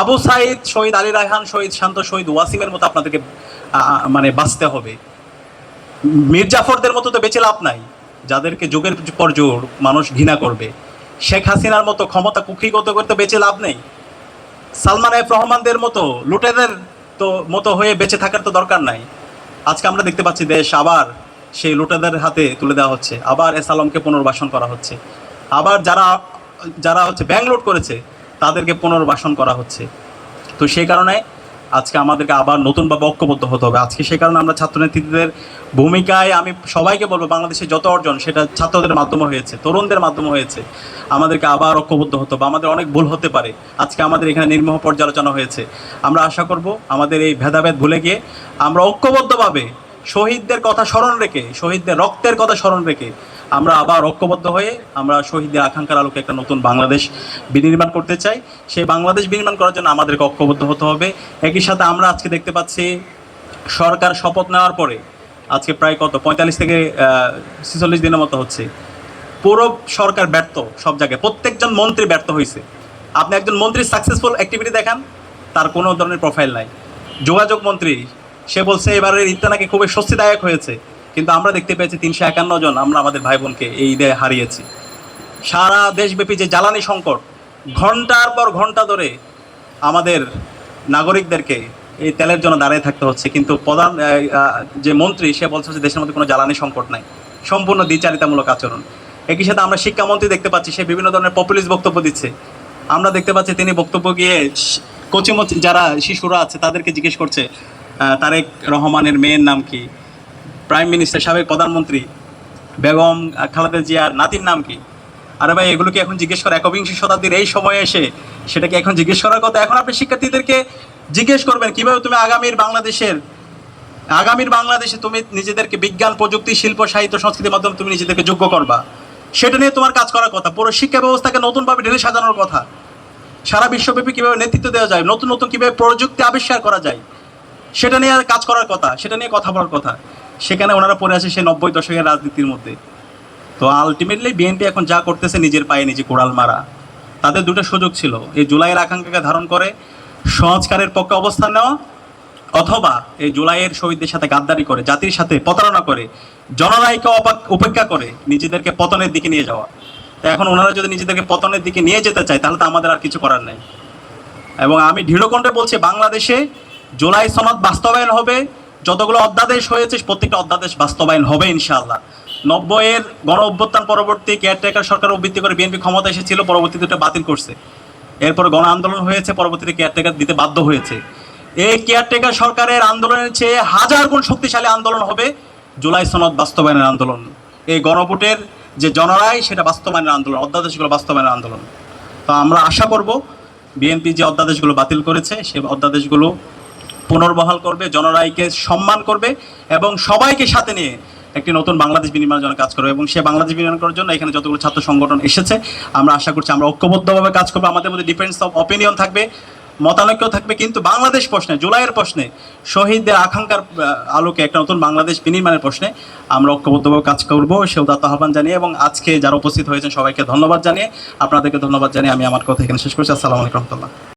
আবু সাইদ, শহীদ আলী রায়হান, শহীদ শান্ত, শহীদ ওয়াসিমের মতো আপনাদেরকে মানে বাঁচতে হবে। মীর জাফরদের মতো তো বেঁচে লাভ নাই, যাদেরকে যুগের পর যুগ মানুষ ঘৃণা করবে। শেখ হাসিনার মতো ক্ষমতা কুক্ষিগত করতে বেঁচে লাভ নেই। সালমান এফ রহমানদের মতো লুটেদের তো মতো হয়ে বেঁচে থাকার তো দরকার নাই। আজকে আমরা দেখতে পাচ্ছি দেশ আবার সেই লুটেদের হাতে তুলে দেওয়া হচ্ছে, আবার এস আলমকে পুনর্বাসন করা হচ্ছে, আবার যারা যারা হচ্ছে ব্যাংক লুট করেছে তাদেরকে পুনর্বাসন করা হচ্ছে। তো সেই কারণে আজকে আমাদেরকে আবার নতুনভাবে ঐক্যবদ্ধ হতে হবে। আজকে সেই কারণে আমরা ছাত্রনেতৃত্বের ভূমিকায় আমি সবাইকে বলবো, বাংলাদেশের যত অর্জন সেটা ছাত্রদের মাধ্যমে হয়েছে, তরুণদের মাধ্যমে হয়েছে। আমাদেরকে আবার ঐক্যবদ্ধ হতে হবে। আমাদের অনেক ভুল হতে পারে, আজকে আমাদের এখানে নির্মোহ পর্যালোচনা হয়েছে। আমরা আশা করব আমাদের এই ভেদাভেদ ভুলে গিয়ে আমরা ঐক্যবদ্ধভাবে শহীদদের কথা স্মরণ রেখে, শহীদদের রক্তের কথা স্মরণ রেখে আমরা আবার ঐক্যবদ্ধ হয়ে আমরা শহীদদের আকাঙ্ক্ষার আলোকে একটা নতুন বাংলাদেশ বিনির্মাণ করতে চাই। সেই বাংলাদেশ বিনির্মাণ করার জন্য আমাদেরকে ঐক্যবদ্ধ হতে হবে। একই সাথে আমরা আজকে দেখতে পাচ্ছি সরকার শপথ নেওয়ার পরে আজকে প্রায় 45 থেকে 46 দিনের মতো হচ্ছে, পুরো সরকার ব্যর্থ সব জায়গায়। প্রত্যেকজন মন্ত্রী ব্যর্থ হয়েছে। আপনি একজন মন্ত্রীর সাকসেসফুল অ্যাক্টিভিটি দেখান, তার কোনো ধরনের প্রোফাইল নাই। যোগাযোগ মন্ত্রী, সে বলছে এবারের ঈদটা নাকি খুবই স্বস্তিদায়ক হয়েছে, কিন্তু আমরা দেখতে পেয়েছি 351 জন আমরা আমাদের ভাই বোনকে এই ঈদে হারিয়েছি। সারা দেশব্যাপী যে জ্বালানি সংকট, ঘন্টার পর ঘন্টা ধরে আমাদের নাগরিকদেরকে এই তেলের জন্য দাঁড়িয়ে থাকতে হচ্ছে, কিন্তু প্রধান যে মন্ত্রী সে বলছে যে দেশের মধ্যে কোনো জ্বালানি সংকট নাই। সম্পূর্ণ দ্বিচারিতামূলক আচরণ। একই সাথে আমরা শিক্ষামন্ত্রী দেখতে পাচ্ছি সে বিভিন্ন ধরনের পপুলিস্ট বক্তব্য দিচ্ছে। আমরা দেখতে পাচ্ছি তিনি বক্তব্য গিয়ে কচিমচি যারা শিশুরা আছে তাদেরকে জিজ্ঞেস করছে তারেক রহমানের মেয়ের নাম কি, প্রাইম মিনিস্টার সাবেক প্রধানমন্ত্রী বেগম খালেদা জিয়ার নাতির নাম কি। আরে ভাই, এগুলো কি এখন জিজ্ঞেস করা? একবিংশ শতাব্দীর এই সময়ে এসে সেটাকে এখন জিজ্ঞেস করার কথা? এখন আপনি শিক্ষার্থীদেরকে জিজ্ঞেস করবেন কিভাবে তুমি আগামীর বাংলাদেশে তুমি নিজেদেরকে বিজ্ঞান, প্রযুক্তি, শিল্প, সাহিত্য, সংস্কৃতির মাধ্যমে তুমি নিজেদেরকে যোগ্য করবা। সেটা নিয়ে তোমার কাজ করার কথা। পুরো শিক্ষা ব্যবস্থাকে নতুনভাবে ঢেলে সাজানোর কথা। সারা বিশ্বব্যাপী কীভাবে নেতৃত্ব দেওয়া যায়, নতুন নতুন কীভাবে প্রযুক্তি আবিষ্কার করা যায়, সেটা নিয়ে কাজ করার কথা, সেটা নিয়ে কথা বলার কথা। সেখানে ওনারা পড়ে আছে সেই 90 দশকের রাজনীতির মধ্যে। তো আলটিমেটলি বিএনপি এখন যা করতেছে নিজের পায়ে নিজে কোড়াল মারা। তাদের দুটো সুযোগ ছিল, এই জুলাইয়ের আকাঙ্ক্ষাকে ধারণ করে সংস্কারের পক্ষে অবস্থান নেওয়া, অথবা এই জুলাইয়ের শহীদদের সাথে গাদ্দারি করে, জাতির সাথে প্রতারণা করে, জননায়ককে উপেক্ষা করে নিজেদেরকে পতনের দিকে নিয়ে যাওয়া। তো এখন ওনারা যদি নিজেদেরকে পতনের দিকে নিয়ে যেতে চায় তাহলে তো আমাদের আর কিছু করার নেই। এবং আমি দৃঢ়কণ্ঠে বলছি, বাংলাদেশে জুলাই সনদ বাস্তবায়ন হবে। যতগুলো অধ্যাদেশ হয়েছে প্রত্যেকটা অধ্যাদেশ বাস্তবায়ন হবে ইনশাআল্লাহ। 90-এর গণ অভ্যুত্থান পরবর্তী কেয়ারটেকার সরকার ভিত্তি করে বিএনপি ক্ষমতা এসেছিল, পরবর্তীতে এটা বাতিল করছে। এরপরে গণ আন্দোলন হয়েছে, পরবর্তীতে কেয়ারটেকার দিতে বাধ্য হয়েছে। এই কেয়ারটেকার সরকারের আন্দোলনের চেয়ে হাজার গুণ শক্তিশালী আন্দোলন হবে জুলাই সনদ বাস্তবায়নের আন্দোলন। এই গণভোটের যে জনরায় সেটা বাস্তবায়নের আন্দোলন, অধ্যাদেশগুলো বাস্তবায়নের আন্দোলন। তো আমরা আশা করব বিএনপি যে অধ্যাদেশগুলো বাতিল করেছে সেই অধ্যাদেশগুলো পুনর্বহাল করবে, জনরায়কে সম্মান করবে এবং সবাইকে সাথে নিয়ে একটি নতুন বাংলাদেশ বিনির্মাণের জন্য কাজ করবে। এবং সে বাংলাদেশ বিনির্মাণ করার জন্য এখানে যতগুলো ছাত্র সংগঠন এসেছে আমরা আশা করছি আমরা ঐক্যবদ্ধভাবে কাজ করবো। আমাদের মধ্যে ডিফারেন্স অফ অপিনিয়ন থাকবে, মতানৈক্য থাকবে, কিন্তু বাংলাদেশ প্রশ্নে, জুলাইয়ের প্রশ্নে, শহীদদের আকাঙ্ক্ষার আলোকে একটা নতুন বাংলাদেশ বিনির্মাণের প্রশ্নে আমরা ঐক্যবদ্ধভাবে কাজ করব সে উদাত্ত আহ্বান জানিয়ে, এবং আজকে যারা উপস্থিত হয়েছেন সবাইকে ধন্যবাদ জানিয়ে, আপনাদেরকে ধন্যবাদ জানিয়ে আমি আমার কথা এখানে শেষ করছি। আসসালামু আলাইকুম রহমতুল্লাহ।